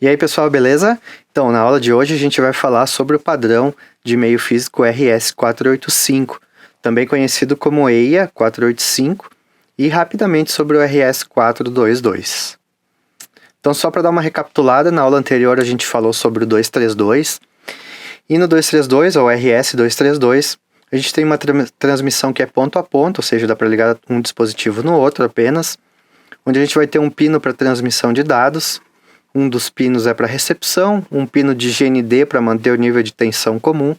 E aí, pessoal, beleza? Então, na aula de hoje a gente vai falar sobre o padrão de meio físico RS-485, também conhecido como EIA 485, e rapidamente sobre o RS-422. Então, só para dar uma recapitulada, na aula anterior a gente falou sobre o 232, e no 232, ou RS-232, a gente tem uma transmissão que é ponto a ponto, ou seja, dá para ligar um dispositivo no outro apenas, onde a gente vai ter um pino para transmissão de dados. Um dos pinos é para recepção, um pino de GND para manter o nível de tensão comum,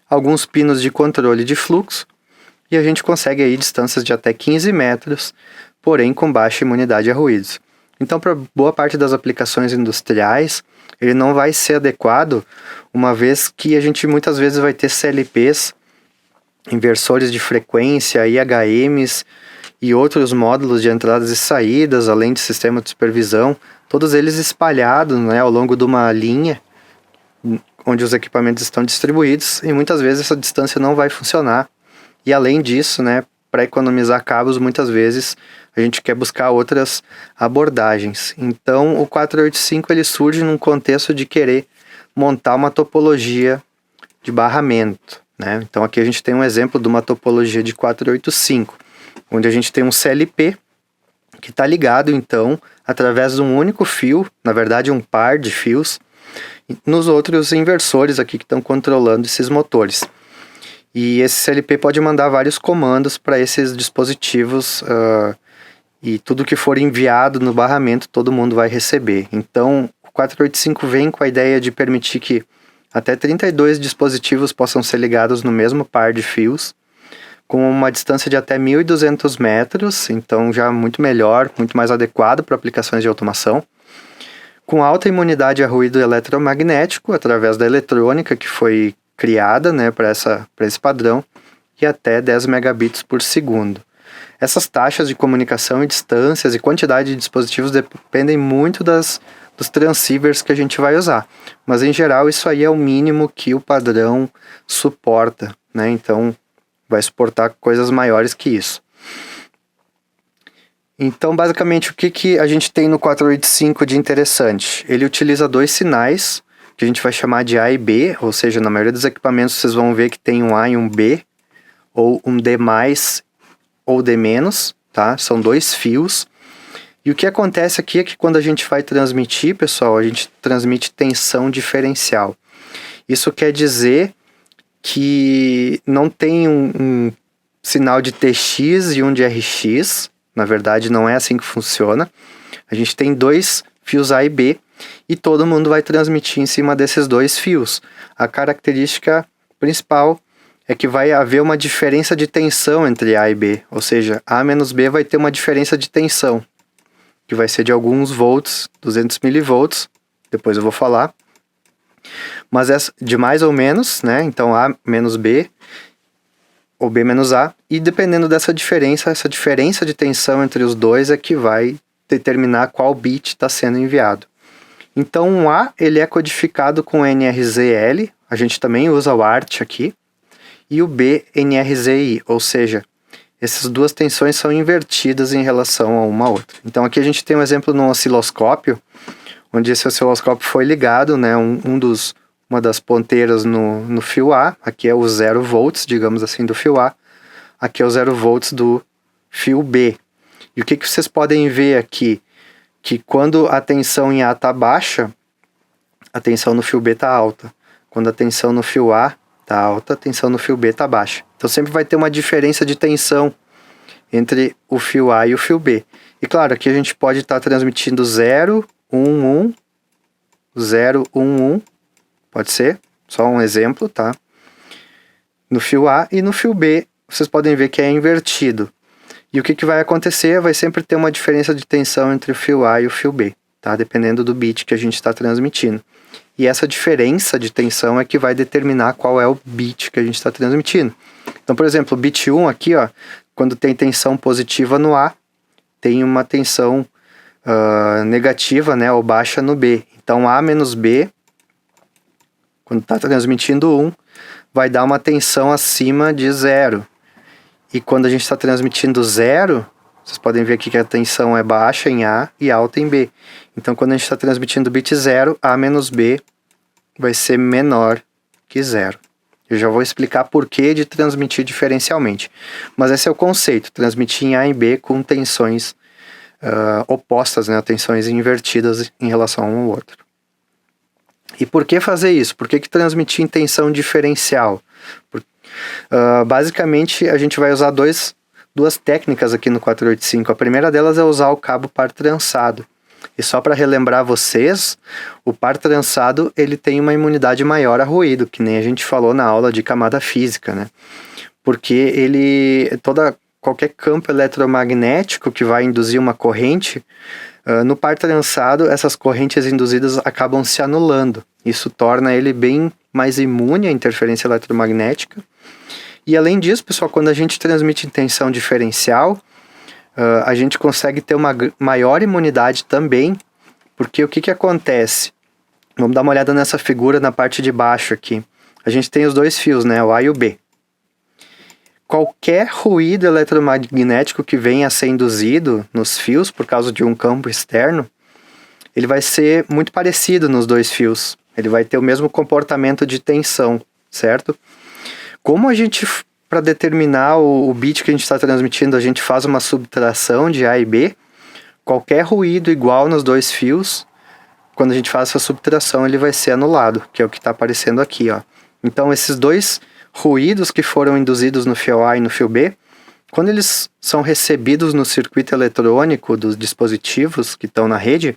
alguns pinos de controle de fluxo, e a gente consegue aí distâncias de até 15 metros, porém com baixa imunidade a ruídos. Então, para boa parte das aplicações industriais, ele não vai ser adequado, uma vez que a gente muitas vezes vai ter CLPs, inversores de frequência, IHMs e outros módulos de entradas e saídas, além de sistema de supervisão, todos eles espalhados, né, ao longo de uma linha onde os equipamentos estão distribuídos, e muitas vezes essa distância não vai funcionar. E além disso, né, para economizar cabos, muitas vezes a gente quer buscar outras abordagens. Então o 485 ele surge num contexto de querer montar uma topologia de barramento, né? Então aqui a gente tem um exemplo de uma topologia de 485, onde a gente tem um CLP que está ligado, então, através de um único fio, na verdade um par de fios, nos outros inversores aqui que estão controlando esses motores. E esse CLP pode mandar vários comandos para esses dispositivos e tudo que for enviado no barramento todo mundo vai receber. Então, o 485 vem com a ideia de permitir que até 32 dispositivos possam ser ligados no mesmo par de fios, com uma distância de até 1.200 metros, então já muito melhor, muito mais adequado para aplicações de automação, com alta imunidade a ruído eletromagnético, através da eletrônica que foi criada, né, para esse padrão, e até 10 megabits por segundo. Essas taxas de comunicação e distâncias e quantidade de dispositivos dependem muito dos transceivers que a gente vai usar, mas em geral isso aí é o mínimo que o padrão suporta, né, então vai suportar coisas maiores que isso. Então, basicamente, o que a gente tem no 485 de interessante? Ele utiliza dois sinais, que a gente vai chamar de A e B, ou seja, na maioria dos equipamentos vocês vão ver que tem um A e um B, ou um D+, ou D-, tá? São dois fios. E o que acontece aqui é que quando a gente vai transmitir, pessoal, a gente transmite tensão diferencial. Isso quer dizer que não tem um sinal de TX e um de RX, na verdade não é assim que funciona. A gente tem dois fios A e B e todo mundo vai transmitir em cima desses dois fios. A característica principal é que vai haver uma diferença de tensão entre A e B, ou seja, A menos B vai ter uma diferença de tensão, que vai ser de alguns volts, 200 milivolts, depois eu vou falar. Mas é de mais ou menos, né? Então A menos B ou B menos A, e dependendo dessa diferença, essa diferença de tensão entre os dois é que vai determinar qual bit está sendo enviado. Então um A ele é codificado com NRZL, a gente também usa o ART aqui, e o B NRZI, ou seja, essas duas tensões são invertidas em relação a uma outra. Então aqui a gente tem um exemplo no osciloscópio, onde esse osciloscópio foi ligado, né, uma das ponteiras no fio A, aqui é o 0 volts, digamos assim, do fio A, aqui é o 0 volts do fio B. E o que vocês podem ver aqui? Que quando a tensão em A está baixa, a tensão no fio B está alta. Quando a tensão no fio A está alta, a tensão no fio B está baixa. Então sempre vai ter uma diferença de tensão entre o fio A e o fio B. E claro, aqui a gente pode estar transmitindo 0, 1, 1, 0, 1, 1, pode ser, só um exemplo, tá? No fio A e no fio B, vocês podem ver que é invertido. E o que vai acontecer? Vai sempre ter uma diferença de tensão entre o fio A e o fio B, tá? Dependendo do bit que a gente está transmitindo. E essa diferença de tensão é que vai determinar qual é o bit que a gente está transmitindo. Então, por exemplo, o bit 1 aqui, ó, quando tem tensão positiva no A, tem uma tensão negativa, né, ou baixa no B. Então, A menos B, quando está transmitindo 1, vai dar uma tensão acima de 0. E quando a gente está transmitindo 0, Vocês podem ver aqui que a tensão é baixa em A e alta em B. Então, quando a gente está transmitindo bit 0, A menos B vai ser menor que 0. Eu já vou explicar por que de transmitir diferencialmente. Mas esse é o conceito, transmitir em A e B com tensões opostas, né? Tensões invertidas em relação um ao outro. E por que fazer isso? Por que transmitir em tensão diferencial? Basicamente, a gente vai usar duas técnicas aqui no 485. A primeira delas é usar o cabo par trançado. E só para relembrar vocês, o par trançado ele tem uma imunidade maior a ruído, que nem a gente falou na aula de camada física, né? Porque qualquer campo eletromagnético que vai induzir uma corrente, no par trançado, essas correntes induzidas acabam se anulando. Isso torna ele bem mais imune à interferência eletromagnética. E além disso, pessoal, quando a gente transmite em tensão diferencial, a gente consegue ter uma maior imunidade também, porque o que acontece? Vamos dar uma olhada nessa figura na parte de baixo aqui. A gente tem os dois fios, né, o A e o B. Qualquer ruído eletromagnético que venha a ser induzido nos fios por causa de um campo externo, ele vai ser muito parecido nos dois fios. Ele vai ter o mesmo comportamento de tensão, certo? Como a gente, para determinar o bit que a gente está transmitindo, a gente faz uma subtração de A e B, qualquer ruído igual nos dois fios, quando a gente faz essa subtração, ele vai ser anulado, que é o que está aparecendo aqui, ó. Então, esses dois ruídos que foram induzidos no fio A e no fio B, quando eles são recebidos no circuito eletrônico dos dispositivos que estão na rede,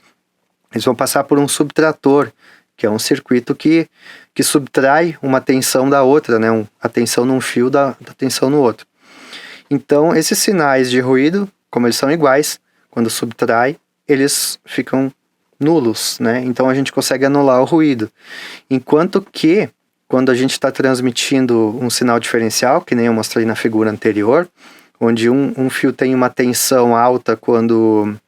eles vão passar por um subtrator, que é um circuito que subtrai uma tensão da outra, né? A tensão num fio da tensão no outro. Então, esses sinais de ruído, como eles são iguais, quando subtrai, eles ficam nulos, né? Então, a gente consegue anular o ruído. Enquanto que, quando a gente está transmitindo um sinal diferencial, que nem eu mostrei na figura anterior, onde um fio tem uma tensão alta quando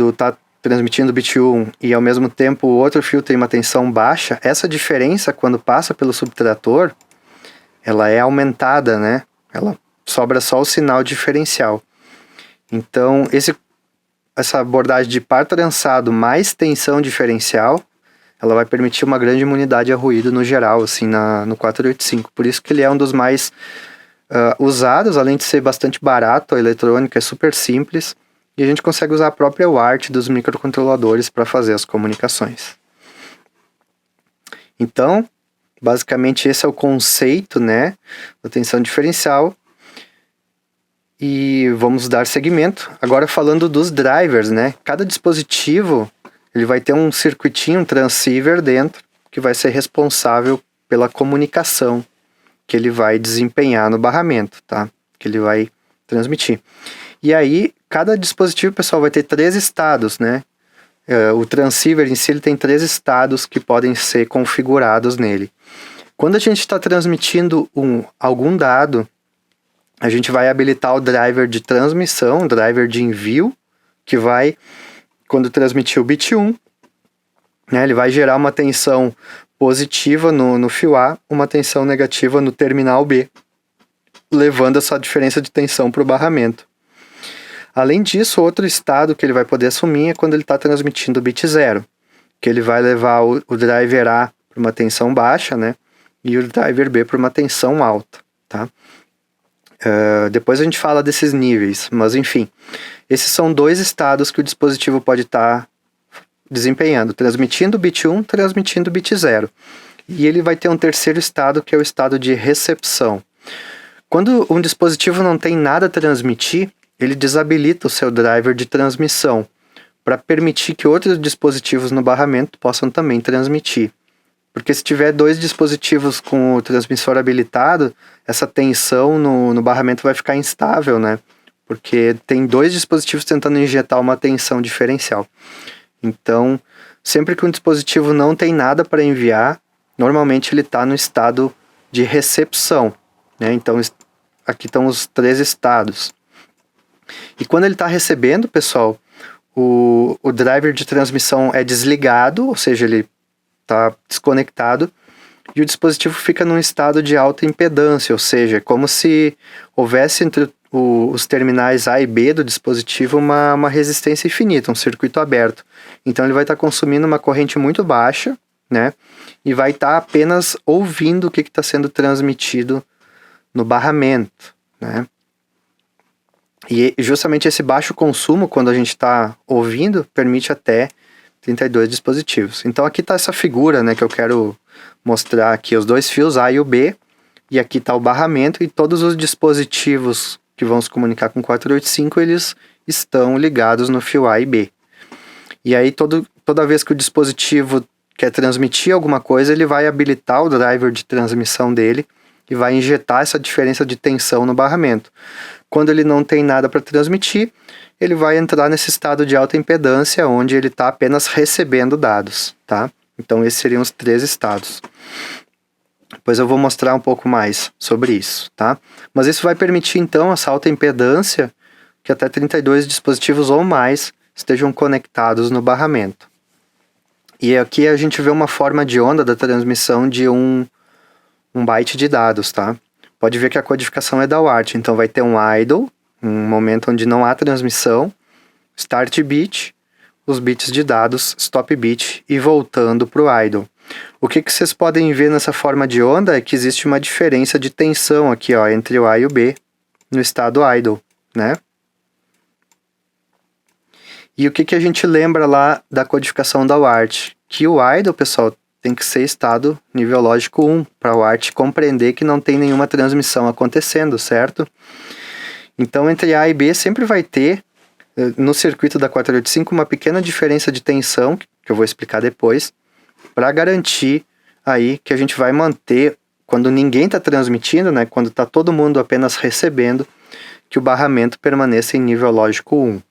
está transmitindo bit 1 e ao mesmo tempo o outro fio tem uma tensão baixa, essa diferença quando passa pelo subtrator, ela é aumentada, né? Ela sobra só o sinal diferencial. Então, essa abordagem de par trançado mais tensão diferencial, ela vai permitir uma grande imunidade a ruído no geral, assim, no 485. Por isso que ele é um dos mais usados, além de ser bastante barato, a eletrônica é super simples, e a gente consegue usar a própria UART dos microcontroladores para fazer as comunicações. Então, basicamente esse é o conceito, né, da tensão diferencial. E vamos dar seguimento. Agora falando dos drivers, né? Cada dispositivo ele vai ter um circuitinho, um transceiver dentro, que vai ser responsável pela comunicação que ele vai desempenhar no barramento, tá? Que ele vai transmitir. E aí, cada dispositivo, pessoal, vai ter 3 estados, né? O transceiver em si ele tem 3 estados que podem ser configurados nele. Quando a gente está transmitindo algum dado, a gente vai habilitar o driver de transmissão, o driver de envio, que vai, quando transmitir o bit 1, né, ele vai gerar uma tensão positiva no fio A, uma tensão negativa no terminal B, levando essa diferença de tensão para o barramento. Além disso, outro estado que ele vai poder assumir é quando ele está transmitindo o bit 0, que ele vai levar o driver A para uma tensão baixa, né, e o driver B para uma tensão alta, tá? Depois a gente fala desses níveis, mas enfim, esses são 2 estados que o dispositivo pode estar desempenhando, transmitindo o bit 1, transmitindo o bit 0. E ele vai ter um terceiro estado, que é o estado de recepção. Quando um dispositivo não tem nada a transmitir, ele desabilita o seu driver de transmissão, para permitir que outros dispositivos no barramento possam também transmitir. Porque se tiver 2 dispositivos com o transmissor habilitado, essa tensão no barramento vai ficar instável, né? Porque tem 2 dispositivos tentando injetar uma tensão diferencial. Então, sempre que um dispositivo não tem nada para enviar, normalmente ele está no estado de recepção, né? Então, aqui estão os 3 estados. E quando ele está recebendo, pessoal, o driver de transmissão é desligado, ou seja, ele está desconectado, e o dispositivo fica num estado de alta impedância, ou seja, como se houvesse entre os terminais A e B do dispositivo uma resistência infinita, um circuito aberto. Então ele vai estar consumindo uma corrente muito baixa, né? E vai estar apenas ouvindo o que está sendo transmitido no barramento, né? E justamente esse baixo consumo, quando a gente está ouvindo, permite até 32 dispositivos. Então aqui está essa figura, né, que eu quero mostrar aqui, os dois fios A e o B, e aqui está o barramento, e todos os dispositivos que vão se comunicar com 485, eles estão ligados no fio A e B. E aí toda vez que o dispositivo quer transmitir alguma coisa, ele vai habilitar o driver de transmissão dele e vai injetar essa diferença de tensão no barramento. Quando ele não tem nada para transmitir, ele vai entrar nesse estado de alta impedância, onde ele está apenas recebendo dados, tá? Então esses seriam os 3 estados. Depois eu vou mostrar um pouco mais sobre isso, tá? Mas isso vai permitir, então, essa alta impedância, que até 32 dispositivos ou mais estejam conectados no barramento. E aqui a gente vê uma forma de onda da transmissão de um byte de dados, tá? Pode ver que a codificação é da UART, então vai ter um idle, um momento onde não há transmissão, start bit, os bits de dados, stop bit e voltando para o idle. O que vocês podem ver nessa forma de onda é que existe uma diferença de tensão aqui, ó, entre o A e o B no estado idle, né? E o que a gente lembra lá da codificação da UART? Que o idle, pessoal, tem que ser estado nível lógico 1, para a UART compreender que não tem nenhuma transmissão acontecendo, certo? Então, entre A e B sempre vai ter, no circuito da 485, uma pequena diferença de tensão, que eu vou explicar depois, para garantir aí que a gente vai manter, quando ninguém está transmitindo, né, quando está todo mundo apenas recebendo, que o barramento permaneça em nível lógico 1.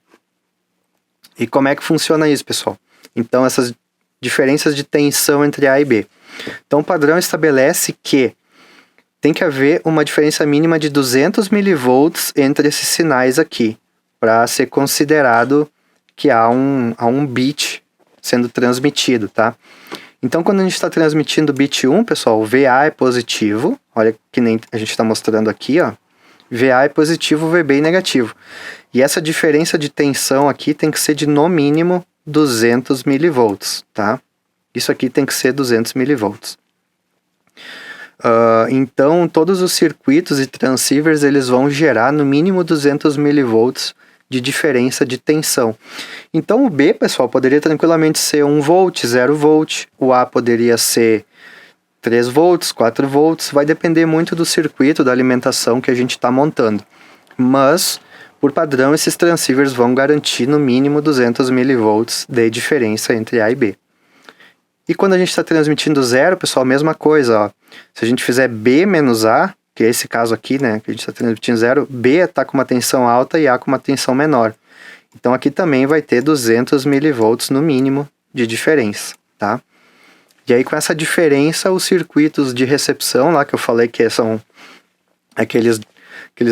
E como é que funciona isso, pessoal? Então, essas diferenças de tensão entre A e B. Então, o padrão estabelece que tem que haver uma diferença mínima de 200 mV entre esses sinais aqui, para ser considerado que há um bit sendo transmitido, tá? Então, quando a gente está transmitindo bit 1, pessoal, o VA é positivo, olha que nem a gente está mostrando aqui, ó. VA é positivo, VB é negativo. E essa diferença de tensão aqui tem que ser de, no mínimo, 200 mV, tá? Isso aqui tem que ser 200 mV. Então, todos os circuitos e transceivers, eles vão gerar, no mínimo, 200 mV de diferença de tensão. Então, o B, pessoal, poderia tranquilamente ser 1 volt, 0 volt. O A poderia ser 3 volts, 4 volts. Vai depender muito do circuito, da alimentação que a gente está montando. Mas, por padrão, esses transceivers vão garantir, no mínimo, 200 mV de diferença entre A e B. E quando a gente está transmitindo 0, pessoal, mesma coisa, ó. Se a gente fizer B menos A, que é esse caso aqui, né, que a gente está transmitindo 0, B está com uma tensão alta e A com uma tensão menor. Então aqui também vai ter 200 mV no mínimo de diferença, tá? E aí com essa diferença, os circuitos de recepção lá, que eu falei que são aqueles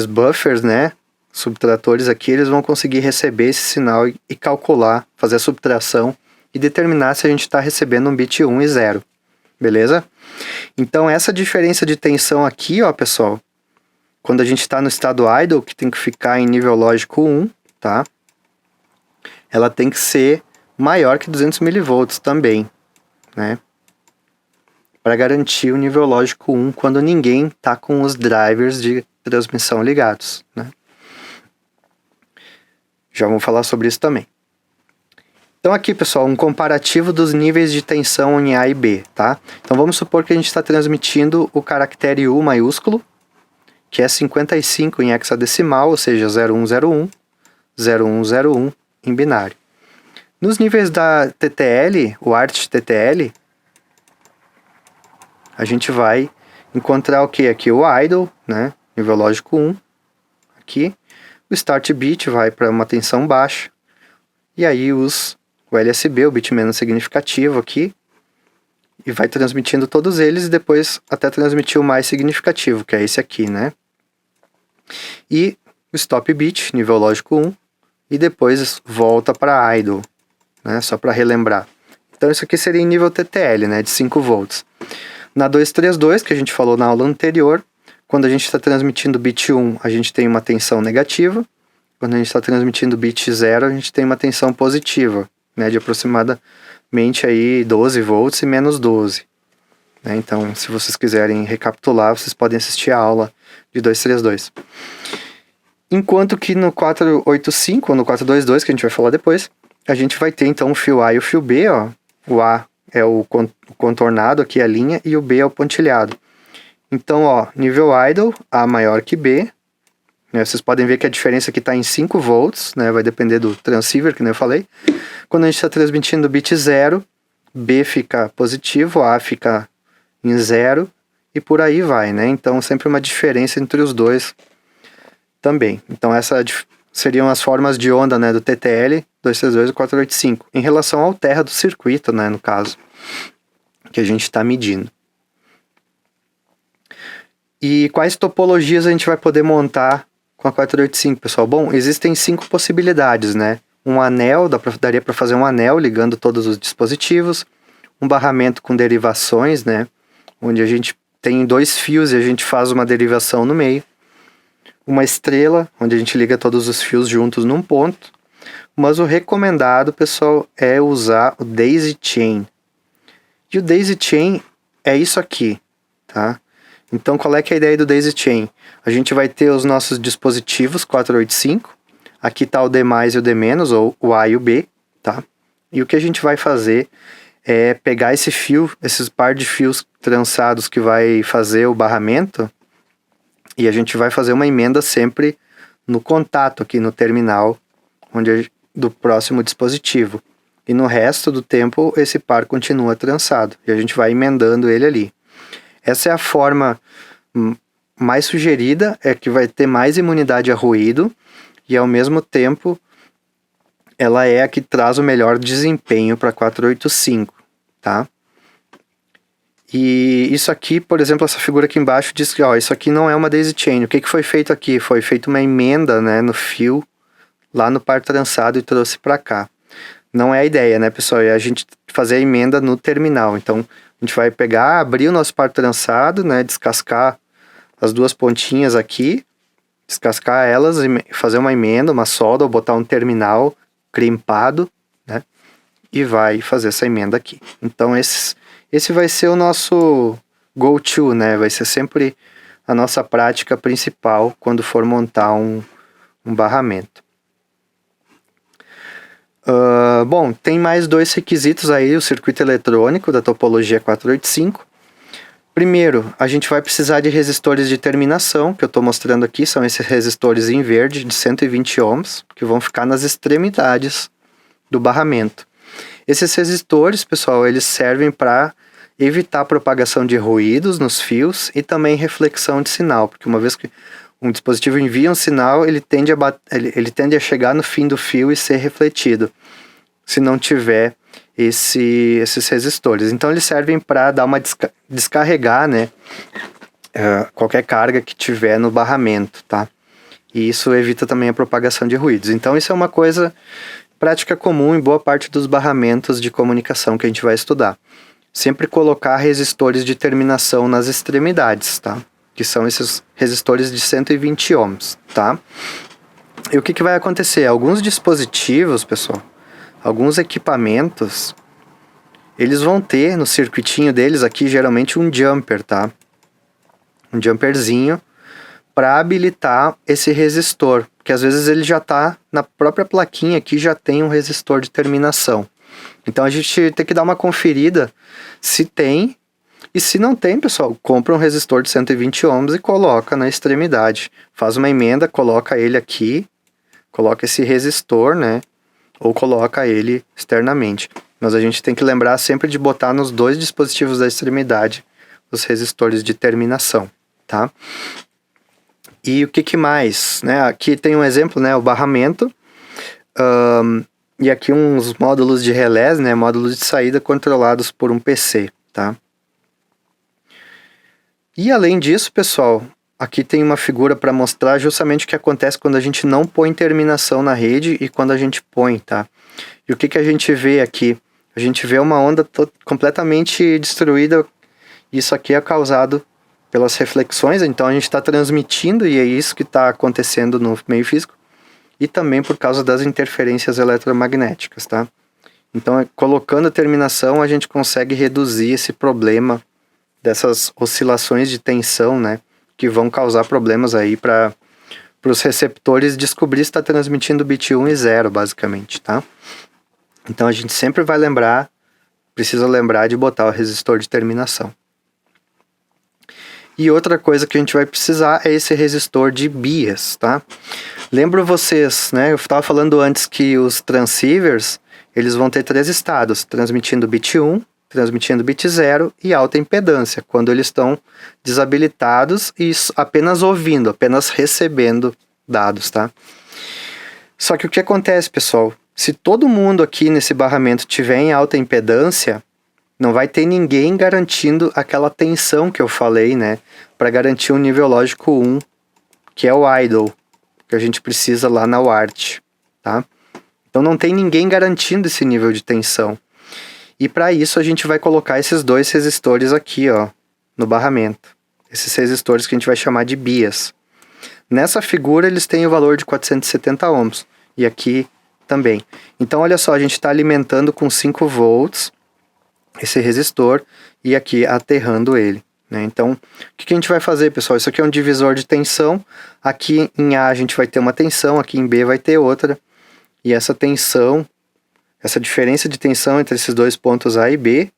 buffers, né, subtratores aqui, eles vão conseguir receber esse sinal e calcular, fazer a subtração e determinar se a gente está recebendo um bit 1 e 0, beleza? Então essa diferença de tensão aqui, ó, pessoal, quando a gente está no estado idle, que tem que ficar em nível lógico 1, tá? Ela tem que ser maior que 200 mV também, né? Para garantir o nível lógico 1 quando ninguém está com os drivers de transmissão ligados, né? Já vamos falar sobre isso também. Então aqui, pessoal, um comparativo dos níveis de tensão em A e B, tá? Então vamos supor que a gente está transmitindo o caractere U maiúsculo, que é 55 em hexadecimal, ou seja, 0101, 0101 em binário. Nos níveis da TTL, o ART TTL, a gente vai encontrar o que? Aqui o idle, né? Nível lógico 1, aqui. O start bit vai para uma tensão baixa. E aí o LSB, o bit menos significativo aqui, e vai transmitindo todos eles e depois até transmitir o mais significativo, que é esse aqui, né? E o stop bit, nível lógico 1, e depois volta para idle, né? Só para relembrar. Então isso aqui seria em nível TTL, né? De 5 volts. Na 232, que a gente falou na aula anterior, Quando a gente está transmitindo bit 1, a gente tem uma tensão negativa. Quando a gente está transmitindo bit 0, a gente tem uma tensão positiva, né, de aproximadamente aí 12 volts e menos 12. Né? Então, se vocês quiserem recapitular, vocês podem assistir a aula de 232. Enquanto que no 485 ou no 422, que a gente vai falar depois, a gente vai ter então o fio A e o fio B, ó. O A é o contornado aqui, a linha, e o B é o pontilhado. Então, ó, nível idle, A maior que B, né? Vocês podem ver que a diferença aqui está em 5 volts, né? Vai depender do transceiver, que nem eu falei. Quando a gente está transmitindo bit 0, B fica positivo, A fica em 0, e por aí vai, né? Então, sempre uma diferença entre os dois também. Então, essas seriam as formas de onda, né, do TTL 232 e 485, em relação ao terra do circuito, né, no caso, que a gente está medindo. E quais topologias a gente vai poder montar com a 485, pessoal? Bom, existem 5 possibilidades, né? Um anel, daria para fazer um anel ligando todos os dispositivos, um barramento com derivações, né, onde a gente tem 2 fios e a gente faz uma derivação no meio. Uma estrela, onde a gente liga todos os fios juntos num ponto. Mas o recomendado, pessoal, é usar o Daisy Chain. E o Daisy Chain é isso aqui, tá? Então, qual é que é a ideia do Daisy Chain? A gente vai ter os nossos dispositivos 485. Aqui está o D+, e o D-, ou o A e o B, tá? E o que a gente vai fazer é pegar esse fio, esses par de fios trançados que vai fazer o barramento, e a gente vai fazer uma emenda sempre no contato aqui no terminal do próximo dispositivo. E no resto do tempo esse par continua trançado. E a gente vai emendando ele ali. Essa é a forma mais sugerida, é que vai ter mais imunidade a ruído. E ao mesmo tempo ela é a que traz o melhor desempenho para 485, tá? E isso aqui, por exemplo, essa figura aqui embaixo diz que, ó, isso aqui não é uma daisy chain. O que foi feito aqui? Foi feita uma emenda, né, no fio, lá no par trançado, e trouxe para cá. Não é a ideia, né, pessoal? É a gente fazer a emenda no terminal. Então, a gente vai pegar, abrir o nosso par trançado, né, descascar as 2 pontinhas aqui, descascar elas e fazer uma emenda, uma solda, ou botar um terminal crimpado, né, e vai fazer essa emenda aqui. Então, esse vai ser o nosso go-to, né? Vai ser sempre a nossa prática principal quando for montar um barramento. Bom, tem mais 2 requisitos aí, o circuito eletrônico da topologia 485. Primeiro, a gente vai precisar de resistores de terminação, que eu estou mostrando aqui, são esses resistores em verde de 120 ohms, que vão ficar nas extremidades do barramento. Esses resistores, pessoal, eles servem para evitar a propagação de ruídos nos fios e também reflexão de sinal, porque uma vez que um dispositivo envia um sinal, ele tende a chegar no fim do fio e ser refletido, se não tiver esses resistores. Então eles servem para dar uma descarregar, né, qualquer carga que tiver no barramento, tá? E isso evita também a propagação de ruídos. Então isso é uma coisa prática comum em boa parte dos barramentos de comunicação que a gente vai estudar. Sempre colocar resistores de terminação nas extremidades, tá? Que são esses resistores de 120 ohms, tá? E o que vai acontecer? Alguns dispositivos, pessoal, alguns equipamentos, eles vão ter no circuitinho deles aqui geralmente um jumper, tá? Um jumperzinho para habilitar esse resistor, porque às vezes ele já está na própria plaquinha aqui, já tem um resistor de terminação. Então a gente tem que dar uma conferida se tem, e se não tem, pessoal, compra um resistor de 120 ohms e coloca na extremidade. Faz uma emenda, coloca ele aqui, coloca esse resistor, né? Ou coloca ele externamente. Mas a gente tem que lembrar sempre de botar nos 2 dispositivos da extremidade os resistores de terminação, tá? E o que mais, né? Aqui tem um exemplo, né? O barramento. E aqui uns módulos de relés, né? Módulos de saída controlados por um PC, tá? E além disso, pessoal, aqui tem uma figura para mostrar justamente o que acontece quando a gente não põe terminação na rede e quando a gente põe, tá? E o que a gente vê aqui? A gente vê uma onda completamente destruída. Isso aqui é causado pelas reflexões, então a gente está transmitindo e é isso que está acontecendo no meio físico, e também por causa das interferências eletromagnéticas, tá? Então, colocando a terminação, a gente consegue reduzir esse problema dessas oscilações de tensão, né? Que vão causar problemas aí para os receptores descobrir se está transmitindo bit 1 e 0, basicamente, tá? Então, a gente sempre vai lembrar, precisa lembrar de botar o resistor de terminação. E outra coisa que a gente vai precisar é esse resistor de bias, tá? Lembro vocês, né? Eu estava falando antes que os transceivers, eles vão ter 3 estados, transmitindo bit 1, transmitindo bit 0 e alta impedância, quando eles estão desabilitados e apenas ouvindo, apenas recebendo dados, tá? Só que o que acontece, pessoal? Se todo mundo aqui nesse barramento tiver em alta impedância, não vai ter ninguém garantindo aquela tensão que eu falei, né? Para garantir um nível lógico 1, que é o idle, que a gente precisa lá na UART, tá? Então não tem ninguém garantindo esse nível de tensão. E para isso a gente vai colocar esses 2 resistores aqui, ó, no barramento. Esses resistores que a gente vai chamar de bias. Nessa figura eles têm o valor de 470 ohms. E aqui também. Então olha só, a gente está alimentando com 5 volts esse resistor e aqui aterrando ele, né? Então, o que a gente vai fazer, pessoal? Isso aqui é um divisor de tensão. Aqui em A gente vai ter uma tensão, aqui em B vai ter outra. E essa tensão, essa diferença de tensão entre esses 2 pontos A e B,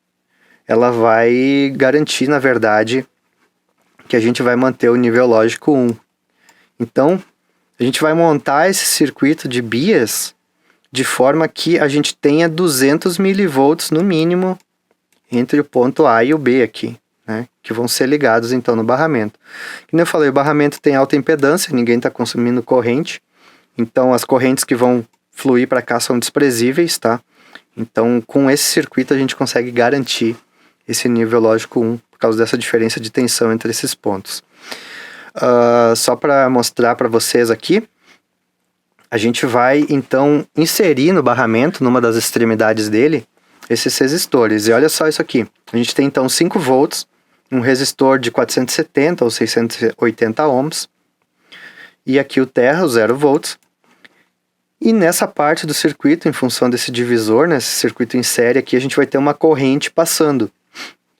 ela vai garantir, na verdade, que a gente vai manter o nível lógico 1. Então, a gente vai montar esse circuito de bias de forma que a gente tenha 200 milivolts no mínimo entre o ponto A e o B aqui, né? Que vão ser ligados então no barramento. Como eu falei, o barramento tem alta impedância, ninguém está consumindo corrente, então as correntes que vão fluir para cá são desprezíveis, tá? Então com esse circuito a gente consegue garantir esse nível lógico 1 por causa dessa diferença de tensão entre esses pontos. Só para mostrar para vocês aqui, a gente vai então inserir no barramento, numa das extremidades dele, esses resistores. E olha só isso aqui. A gente tem então 5 volts, um resistor de 470 ou 680 ohms, e aqui o terra, o 0 volts. E nessa parte do circuito, em função desse divisor, né, esse circuito em série aqui, a gente vai ter uma corrente passando.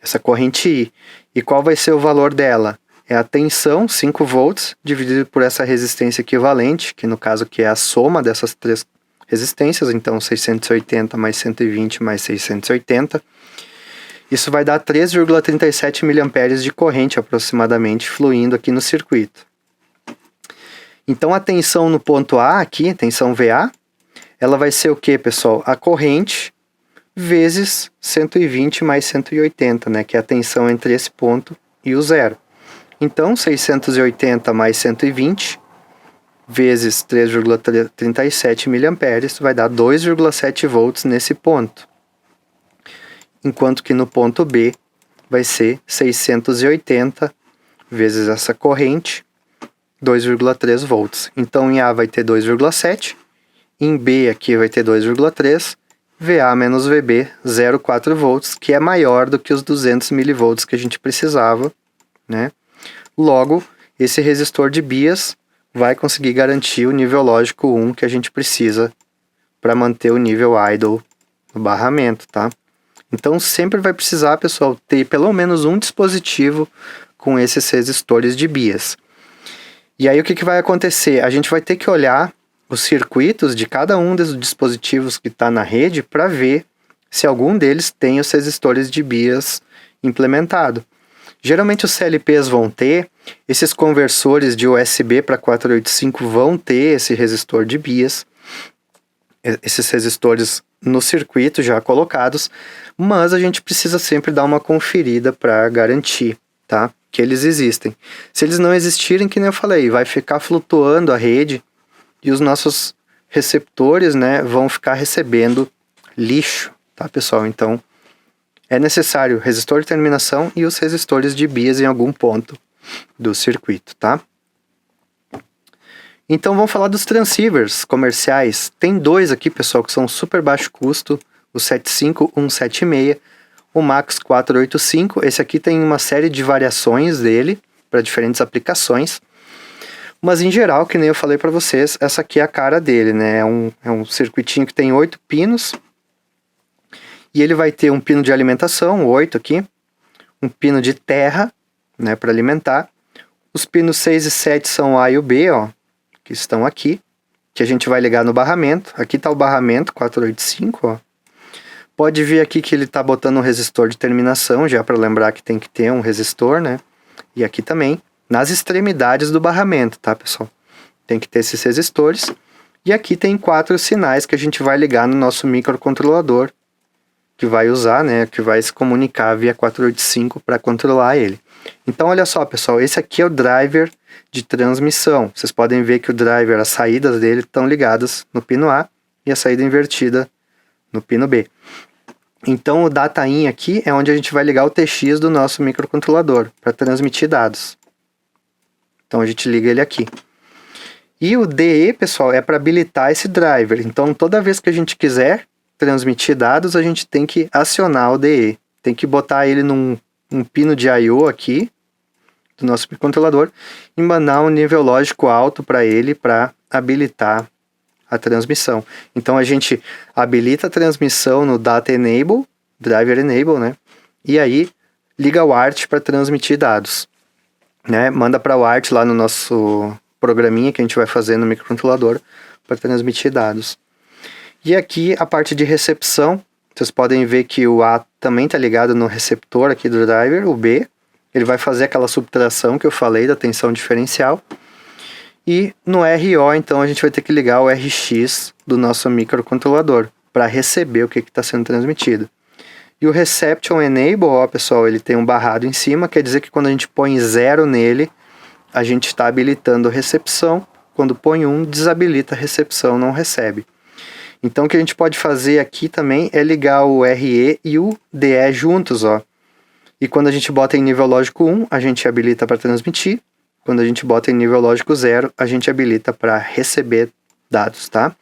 Essa corrente I. E qual vai ser o valor dela? É a tensão, 5 volts, dividido por essa resistência equivalente, que no caso aqui é a soma dessas 3 resistências, então 680 mais 120 mais 680. Isso vai dar 3,37 mA de corrente aproximadamente fluindo aqui no circuito. Então a tensão no ponto A aqui, tensão VA, ela vai ser o que, pessoal? A corrente vezes 120 mais 180, né? Que é a tensão entre esse ponto e o 0. Então 680 mais 120 vezes 3,37 mA vai dar 2,7 volts nesse ponto. Enquanto que no ponto B vai ser 680 vezes essa corrente, 2,3 volts. Então em A vai ter 2,7, em B aqui vai ter 2,3, VA menos VB, 0,4 volts, que é maior do que os 200 milivolts que a gente precisava, né? Logo, esse resistor de bias vai conseguir garantir o nível lógico 1 que a gente precisa para manter o nível idle no barramento, tá? Então sempre vai precisar, pessoal, ter pelo menos um dispositivo com esses resistores de bias. E aí o que vai acontecer? A gente vai ter que olhar os circuitos de cada um dos dispositivos que está na rede para ver se algum deles tem os resistores de bias implementado. Geralmente os CLPs vão ter, esses conversores de USB para 485 vão ter esse resistor de bias, esses resistores no circuito já colocados, mas a gente precisa sempre dar uma conferida para garantir, tá? Que eles existem. Se eles não existirem, que nem eu falei, vai ficar flutuando a rede e os nossos receptores, né, vão ficar recebendo lixo, tá, pessoal? Então é necessário resistor de terminação e os resistores de bias em algum ponto do circuito, tá? Então vamos falar dos transceivers comerciais. Tem 2 aqui, pessoal, que são super baixo custo, o 75176, o Max 485. Esse aqui tem uma série de variações dele, para diferentes aplicações. Mas em geral, que nem eu falei para vocês, essa aqui é a cara dele, né? É um circuitinho que tem 8 pinos. E ele vai ter um pino de alimentação, 8 aqui. Um pino de terra, né, para alimentar. Os pinos 6 e 7 são A e o B, ó, que estão aqui. Que a gente vai ligar no barramento. Aqui está o barramento 485, ó. Pode ver aqui que ele está botando um resistor de terminação, já para lembrar que tem que ter um resistor, né? E aqui também. Nas extremidades do barramento, tá, pessoal? Tem que ter esses resistores. E aqui tem 4 sinais que a gente vai ligar no nosso microcontrolador, que vai usar, né, que vai se comunicar via 485 para controlar ele. Então, olha só, pessoal, esse aqui é o driver de transmissão. Vocês podem ver que o driver, as saídas dele estão ligadas no pino A e a saída invertida no pino B. Então, o data in aqui é onde a gente vai ligar o TX do nosso microcontrolador para transmitir dados. Então a gente liga ele aqui. E o DE, pessoal, é para habilitar esse driver. Então toda vez que a gente quiser transmitir dados, a gente tem que acionar o DE. Tem que botar ele num pino de I/O aqui, do nosso controlador, e mandar um nível lógico alto para ele, para habilitar a transmissão. Então a gente habilita a transmissão no Data Enable, Driver Enable, né? E aí liga o ART para transmitir dados. Né, manda para o ART lá no nosso programinha que a gente vai fazer no microcontrolador para transmitir dados. E aqui a parte de recepção, vocês podem ver que o A também está ligado no receptor aqui do driver, o B. Ele vai fazer aquela subtração que eu falei da tensão diferencial. E no RO, então, a gente vai ter que ligar o RX do nosso microcontrolador para receber o que está sendo transmitido. E o Reception Enable, ó, pessoal, ele tem um barrado em cima, quer dizer que quando a gente põe 0 nele, a gente está habilitando a recepção. Quando põe 1, desabilita a recepção, não recebe. Então o que a gente pode fazer aqui também é ligar o RE e o DE juntos, ó. E quando a gente bota em nível lógico 1, a gente habilita para transmitir. Quando a gente bota em nível lógico 0, a gente habilita para receber dados, tá?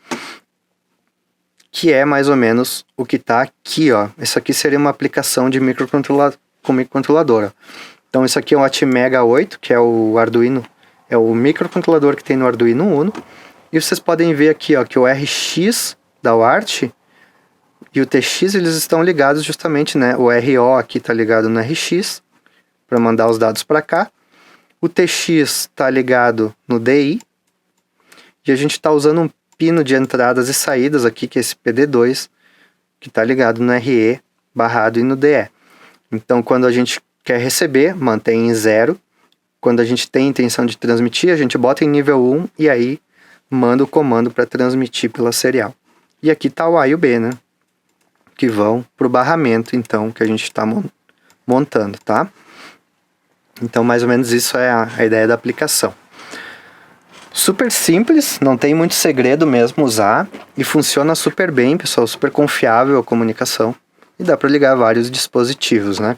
Que é mais ou menos o que está aqui, ó. Isso aqui seria uma aplicação de microcontrolador. Ó. Então isso aqui é o Atmega 8, que é o Arduino, é o microcontrolador que tem no Arduino Uno. E vocês podem ver aqui, ó, que o RX da UART e o TX eles estão ligados justamente, né? O RO aqui está ligado no RX para mandar os dados para cá. O TX está ligado no DI e a gente está usando um pino de entradas e saídas aqui, que é esse PD2, que está ligado no RE barrado e no DE. Então, quando a gente quer receber, mantém em 0. Quando a gente tem intenção de transmitir, a gente bota em nível 1 e aí manda o comando para transmitir pela serial. E aqui está o A e o B, né? Que vão para o barramento, então, que a gente está montando, tá? Então, mais ou menos isso é a ideia da aplicação. Super simples, não tem muito segredo mesmo usar e funciona super bem, pessoal, super confiável a comunicação e dá para ligar vários dispositivos, né?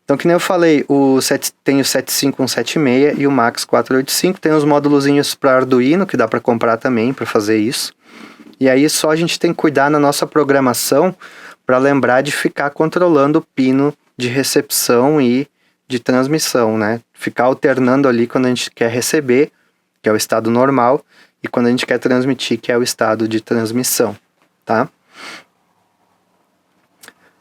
Então, que nem eu falei, tem o 75176 e o Max 485, tem os módulozinhos para Arduino que dá para comprar também para fazer isso. E aí só a gente tem que cuidar na nossa programação para lembrar de ficar controlando o pino de recepção e de transmissão, né? Ficar alternando ali quando a gente quer receber, que é o estado normal, e quando a gente quer transmitir, que é o estado de transmissão, tá?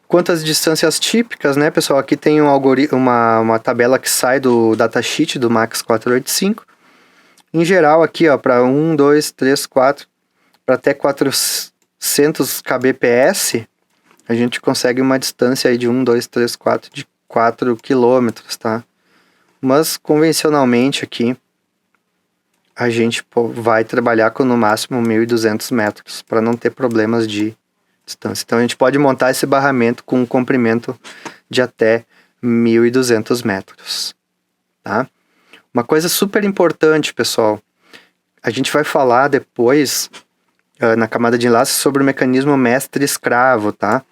Quanto às distâncias típicas, né, pessoal, aqui tem uma tabela que sai do datasheet do Max 485. Em geral, aqui, ó, para 1, 2, 3, 4, para até 400 kbps, a gente consegue uma distância aí de 1, 2, 3, 4, de 4 quilômetros, tá? Mas, convencionalmente, aqui, a gente vai trabalhar com no máximo 1.200 metros, para não ter problemas de distância. Então a gente pode montar esse barramento com um comprimento de até 1.200 metros, tá? Uma coisa super importante, pessoal, a gente vai falar depois, na camada de enlace, sobre o mecanismo mestre-escravo, tá?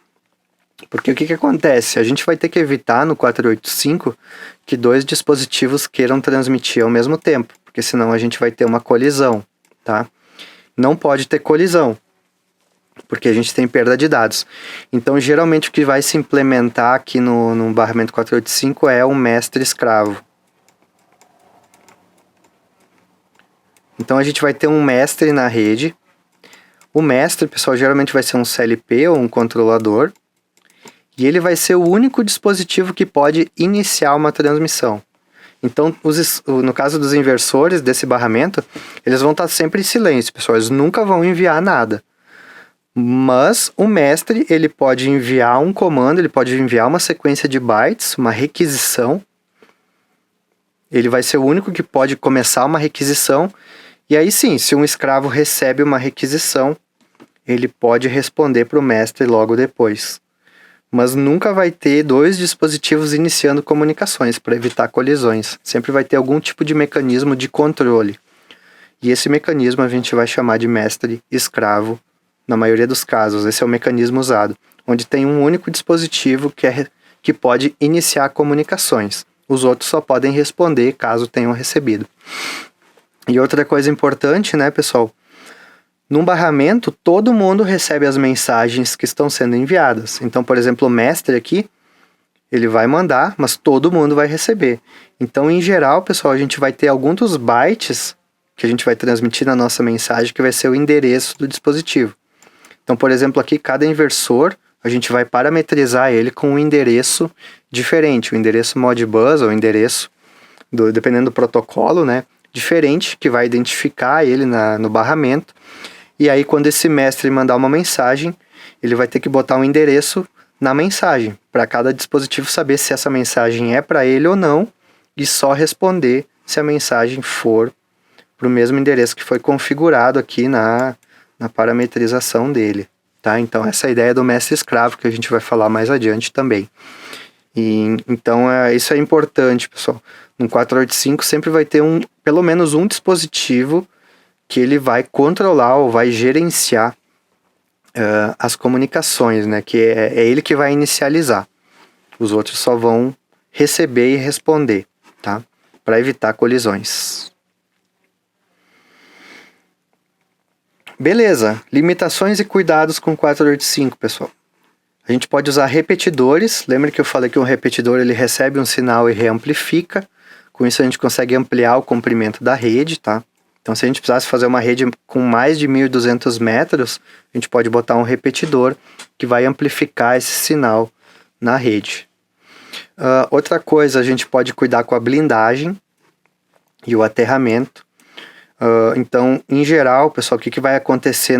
Porque o que acontece? A gente vai ter que evitar no 485 que 2 dispositivos queiram transmitir ao mesmo tempo, porque senão a gente vai ter uma colisão, tá? Não pode ter colisão, porque a gente tem perda de dados. Então, geralmente, o que vai se implementar aqui no barramento 485 é o mestre-escravo, Então a gente vai ter um mestre na rede. O mestre, pessoal, geralmente vai ser um CLP ou um controlador. E ele vai ser o único dispositivo que pode iniciar uma transmissão. Então, no caso dos inversores desse barramento, eles vão estar sempre em silêncio, pessoal. Eles nunca vão enviar nada. Mas o mestre, ele pode enviar um comando, ele pode enviar uma sequência de bytes, uma requisição. Ele vai ser o único que pode começar uma requisição. E aí sim, se um escravo recebe uma requisição, ele pode responder para o mestre logo depois. Mas nunca vai ter dois dispositivos iniciando comunicações para evitar colisões. Sempre vai ter algum tipo de mecanismo de controle. E esse mecanismo a gente vai chamar de mestre-escravo, na maioria dos casos. Esse é o mecanismo usado, onde tem um único dispositivo que pode iniciar comunicações. Os outros só podem responder caso tenham recebido. E outra coisa importante, né, pessoal? Num barramento, todo mundo recebe as mensagens que estão sendo enviadas. Então, por exemplo, o mestre aqui, ele vai mandar, mas todo mundo vai receber. Então, em geral, pessoal, a gente vai ter algum dos bytes que a gente vai transmitir na nossa mensagem, que vai ser o endereço do dispositivo. Então, por exemplo, aqui, cada inversor, a gente vai parametrizar ele com um endereço diferente. O endereço Modbus, ou o endereço, dependendo do protocolo, né, diferente, que vai identificar ele no barramento. E aí, quando esse mestre mandar uma mensagem, ele vai ter que botar um endereço na mensagem, para cada dispositivo saber se essa mensagem é para ele ou não, e só responder se a mensagem for para o mesmo endereço que foi configurado aqui na parametrização dele. Tá? Então, essa é a ideia do mestre-escravo, que a gente vai falar mais adiante também. Então, isso é importante, pessoal. No 485 sempre vai ter pelo menos um dispositivo que ele vai controlar ou vai gerenciar as comunicações, né? Que é ele que vai inicializar. Os outros só vão receber e responder, tá? Para evitar colisões. Beleza, limitações e cuidados com 485, pessoal. A gente pode usar repetidores. Lembra que eu falei que um repetidor ele recebe um sinal e reamplifica. Com isso a gente consegue ampliar o comprimento da rede, tá? Então, se a gente precisasse fazer uma rede com mais de 1.200 metros, a gente pode botar um repetidor que vai amplificar esse sinal na rede. Outra coisa, a gente pode cuidar com a blindagem e o aterramento. Então, em geral, pessoal, o que vai acontecer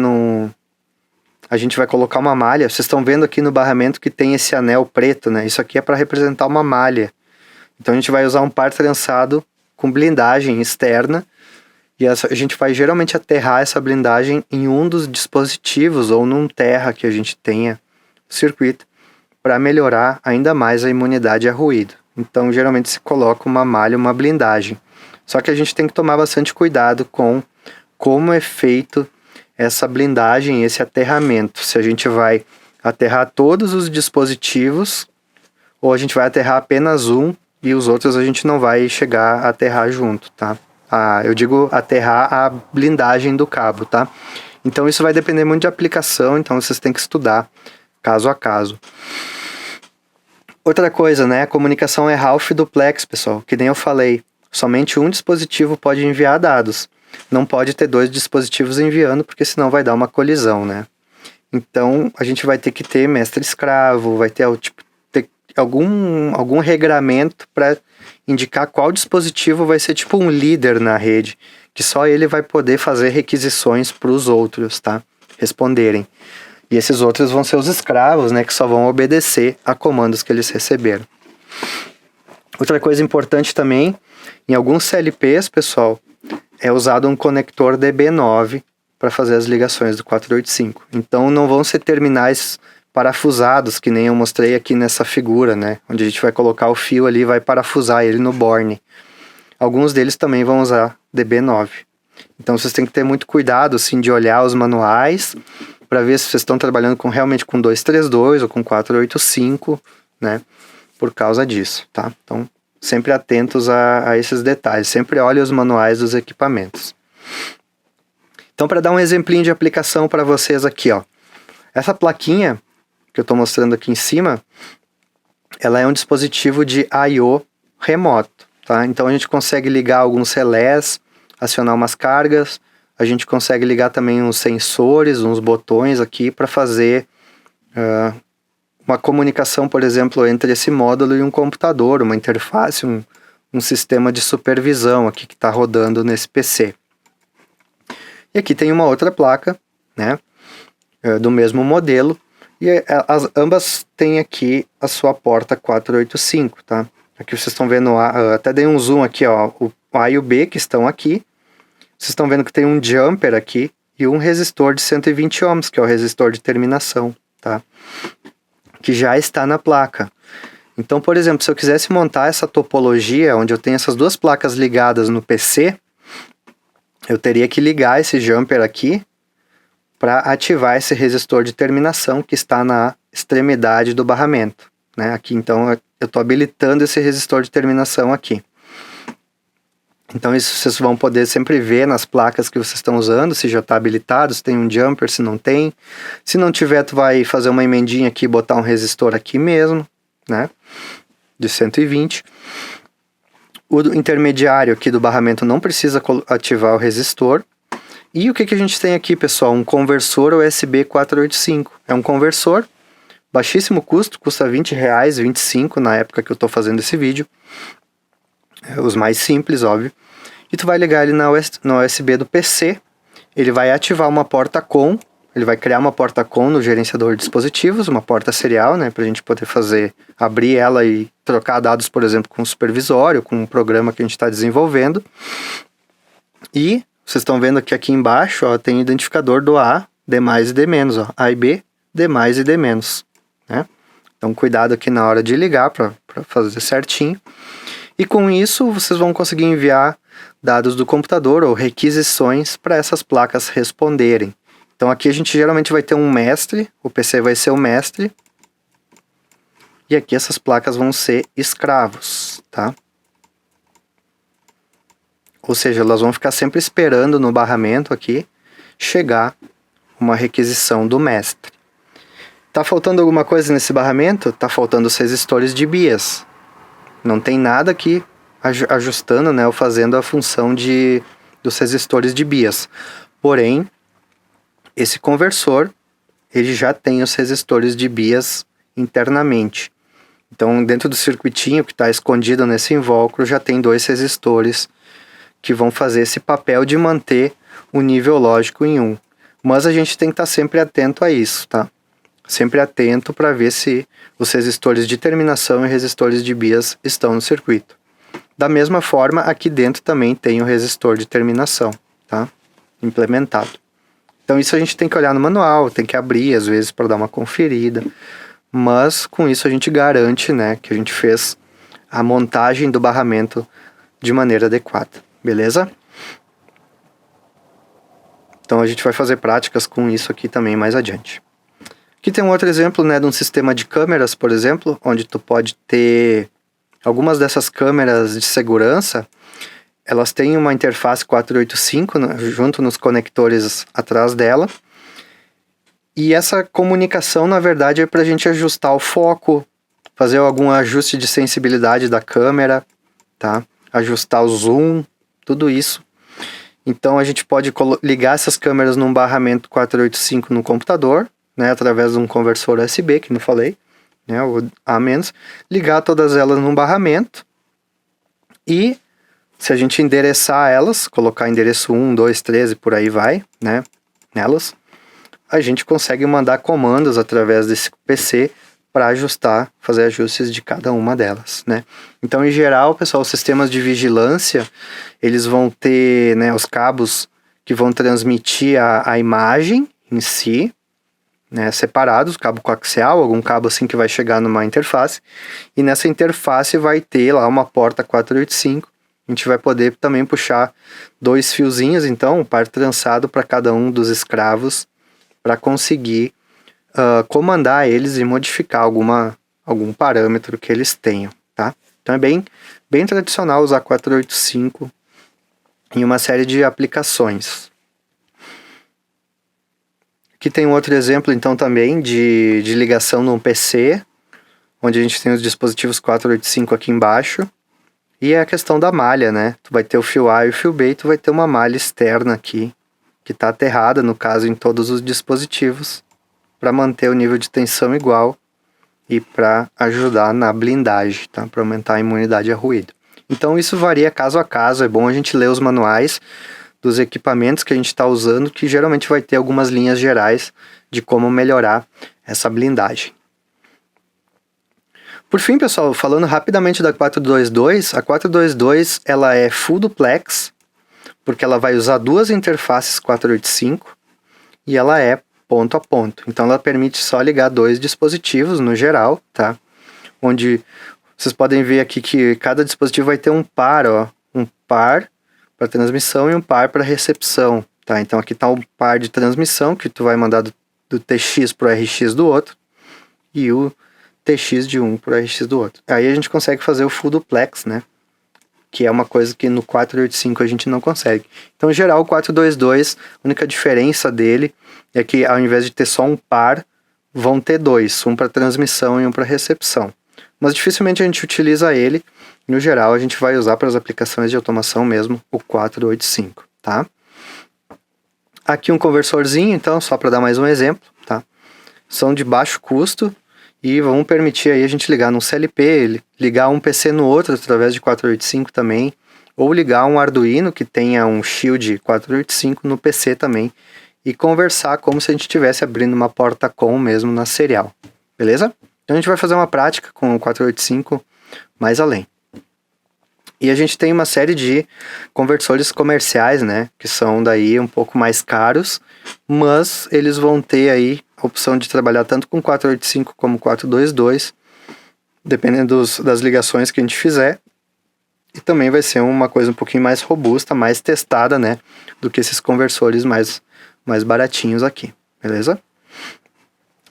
A gente vai colocar uma malha. Vocês estão vendo aqui no barramento que tem esse anel preto, né? Isso aqui é para representar uma malha. Então, a gente vai usar um par trançado com blindagem externa. E a gente vai geralmente aterrar essa blindagem em um dos dispositivos ou num terra que a gente tenha no circuito para melhorar ainda mais a imunidade a ruído. Então, geralmente se coloca uma malha, uma blindagem. Só que a gente tem que tomar bastante cuidado com como é feito essa blindagem, esse aterramento. Se a gente vai aterrar todos os dispositivos ou a gente vai aterrar apenas um e os outros a gente não vai chegar a aterrar junto, tá? Eu digo aterrar a blindagem do cabo, tá? Então isso vai depender muito de aplicação, então vocês têm que estudar caso a caso. Outra coisa, né? A comunicação é half duplex, pessoal. Que nem eu falei, somente um dispositivo pode enviar dados. Não pode ter dois dispositivos enviando, porque senão vai dar uma colisão, né? Então a gente vai ter que ter mestre-escravo, vai ter algum regramento para indicar qual dispositivo vai ser tipo um líder na rede, que só ele vai poder fazer requisições para os outros, tá? Responderem. E esses outros vão ser os escravos, né? Que só vão obedecer a comandos que eles receberam. Outra coisa importante também, em alguns CLPs, pessoal, é usado um conector DB9 para fazer as ligações do 485. Então não vão ser terminais parafusados, que nem eu mostrei aqui nessa figura, né? Onde a gente vai colocar o fio ali e vai parafusar ele no borne. Alguns deles também vão usar DB9. Então vocês têm que ter muito cuidado, assim, de olhar os manuais para ver se vocês estão trabalhando realmente com 232 ou com 485, né? Por causa disso, tá? Então, sempre atentos a esses detalhes. Sempre olhe os manuais dos equipamentos. Então, para dar um exemplinho de aplicação para vocês aqui, ó. Essa plaquinha que eu estou mostrando aqui em cima, ela é um dispositivo de I/O remoto, tá? Então a gente consegue ligar alguns relés acionar umas cargas. A gente consegue ligar também uns sensores, uns botões aqui para fazer uma comunicação, por exemplo, entre esse módulo e um computador, uma interface, um sistema de supervisão aqui que está rodando nesse PC. E aqui tem uma outra placa, né, do mesmo modelo, e ambas têm aqui a sua porta 485, tá? Aqui vocês estão vendo, até dei um zoom aqui, ó, o A e o B que estão aqui. Vocês estão vendo que tem um jumper aqui e um resistor de 120 ohms, que é o resistor de terminação, tá? Que já está na placa. Então, por exemplo, se eu quisesse montar essa topologia, onde eu tenho essas duas placas ligadas no PC, eu teria que ligar esse jumper aqui para ativar esse resistor de terminação que está na extremidade do barramento, né? Aqui, então, eu estou habilitando esse resistor de terminação aqui. Então isso vocês vão poder sempre ver nas placas que vocês estão usando, se já está habilitado, se tem um jumper, se não tem. Se não tiver, tu vai fazer uma emendinha aqui e botar um resistor aqui mesmo, né? De 120. O intermediário aqui do barramento não precisa ativar o resistor. E o que a gente tem aqui, pessoal? Um conversor USB 485. É um conversor, baixíssimo custo, custa R$20, R$25 na época que eu estou fazendo esse vídeo. Os mais simples, óbvio. E tu vai ligar ele no USB do PC. Ele vai ativar uma porta COM. Ele vai criar uma porta COM no gerenciador de dispositivos, uma porta serial, né, para a gente poder abrir ela e trocar dados, por exemplo, com o supervisório, com um programa que a gente está desenvolvendo. E vocês estão vendo que aqui embaixo, ó, tem o identificador do A, D+, e D-, ó, A e B, D+, e D-, né? Então cuidado aqui na hora de ligar para fazer certinho. E com isso, vocês vão conseguir enviar dados do computador ou requisições para essas placas responderem. Então aqui a gente geralmente vai ter um mestre, o PC vai ser o mestre, e aqui essas placas vão ser escravos, tá? Ou seja, elas vão ficar sempre esperando no barramento aqui chegar uma requisição do mestre. Tá faltando alguma coisa nesse barramento? Tá faltando os resistores de BIAS. Não tem nada aqui ajustando, né, ou fazendo a função dos resistores de BIAS. Porém, esse conversor, ele já tem os resistores de BIAS internamente. Então, dentro do circuitinho que está escondido nesse invólucro, já tem 2 resistores que vão fazer esse papel de manter o nível lógico em 1. Mas a gente tem que estar sempre atento a isso, tá? Sempre atento para ver se os resistores de terminação e resistores de BIAS estão no circuito. Da mesma forma, aqui dentro também tem o resistor de terminação, tá? Implementado. Então isso a gente tem que olhar no manual, tem que abrir às vezes para dar uma conferida. Mas com isso a gente garante, né, que a gente fez a montagem do barramento de maneira adequada, beleza? Então a gente vai fazer práticas com isso aqui também mais adiante. Aqui tem um outro exemplo, né, de um sistema de câmeras, por exemplo, onde tu pode ter algumas dessas câmeras de segurança, elas têm uma interface 485, né, junto nos conectores atrás dela. E essa comunicação, na verdade, é para a gente ajustar o foco, fazer algum ajuste de sensibilidade da câmera, tá? Ajustar o zoom, tudo isso. Então a gente pode ligar essas câmeras num barramento 485 no computador, né, através de um conversor USB, que não falei, né, o A-, ligar todas elas num barramento e se a gente endereçar elas, colocar endereço 1, 2, 13, por aí vai, né, nelas, a gente consegue mandar comandos através desse PC para ajustar, fazer ajustes de cada uma delas, né. Então, em geral, pessoal, os sistemas de vigilância, eles vão ter, né, os cabos que vão transmitir a imagem em si, né, separados, cabo coaxial, algum cabo assim que vai chegar numa interface, e nessa interface vai ter lá uma porta 485, a gente vai poder também puxar 2 fiozinhos, então, um par trançado para cada um dos escravos, para conseguir comandar eles e modificar algum parâmetro que eles tenham, tá? Então é bem tradicional usar 485 em uma série de aplicações. Aqui tem um outro exemplo, então, também de ligação num PC, onde a gente tem os dispositivos 485 aqui embaixo, E é a questão da malha, né? Tu vai ter o fio A e o fio B e tu vai ter uma malha externa aqui, que está aterrada, no caso, em todos os dispositivos, para manter o nível de tensão igual e para ajudar na blindagem, tá? Para aumentar a imunidade a ruído. Então isso varia caso a caso, é bom a gente ler os manuais dos equipamentos que a gente está usando, que geralmente vai ter algumas linhas gerais de como melhorar essa blindagem. Por fim, pessoal, falando rapidamente da 422, a 422 ela é full duplex, porque ela vai usar duas interfaces 485 e ela é ponto a ponto. Então ela permite só ligar dois dispositivos no geral, tá? Onde vocês podem ver aqui que cada dispositivo vai ter um par, ó, um par para transmissão e um par para recepção, tá? Então aqui está um par de transmissão que tu vai mandar do TX para o RX do outro e o TX de um para o RX do outro. Aí a gente consegue fazer o full duplex, né? Que é uma coisa que no 485 a gente não consegue. Então, em geral, o 422, a única diferença dele é que ao invés de ter só um par, vão ter dois, um para transmissão e um para recepção. Mas dificilmente a gente utiliza ele. No geral, a gente vai usar para as aplicações de automação mesmo o 485, tá? Aqui um conversorzinho, então, só para dar mais um exemplo, tá? São de baixo custo e vão permitir aí a gente ligar num CLP, ligar um PC no outro através de 485 também, ou ligar um Arduino que tenha um Shield 485 no PC também e conversar como se a gente estivesse abrindo uma porta COM mesmo na serial, beleza? Então a gente vai fazer uma prática com o 485 mais além. E a gente tem uma série de conversores comerciais, né, que são daí um pouco mais caros, mas eles vão ter aí a opção de trabalhar tanto com 485 como 422, dependendo das ligações que a gente fizer. E também vai ser uma coisa um pouquinho mais robusta, mais testada, né, do que esses conversores mais baratinhos aqui, beleza?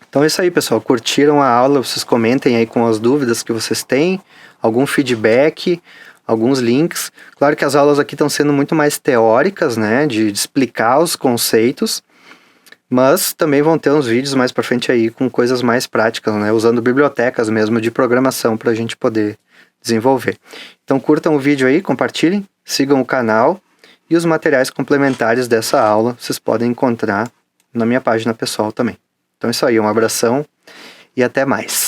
Então é isso aí, pessoal. Curtiram a aula? Vocês comentem aí com as dúvidas que vocês têm, algum feedback, alguns links. Claro que as aulas aqui estão sendo muito mais teóricas, né, de explicar os conceitos, mas também vão ter uns vídeos mais para frente aí com coisas mais práticas, né, usando bibliotecas mesmo de programação para a gente poder desenvolver. Então curtam o vídeo aí, compartilhem, sigam o canal e os materiais complementares dessa aula vocês podem encontrar na minha página pessoal também. Então é isso aí, um abração e até mais.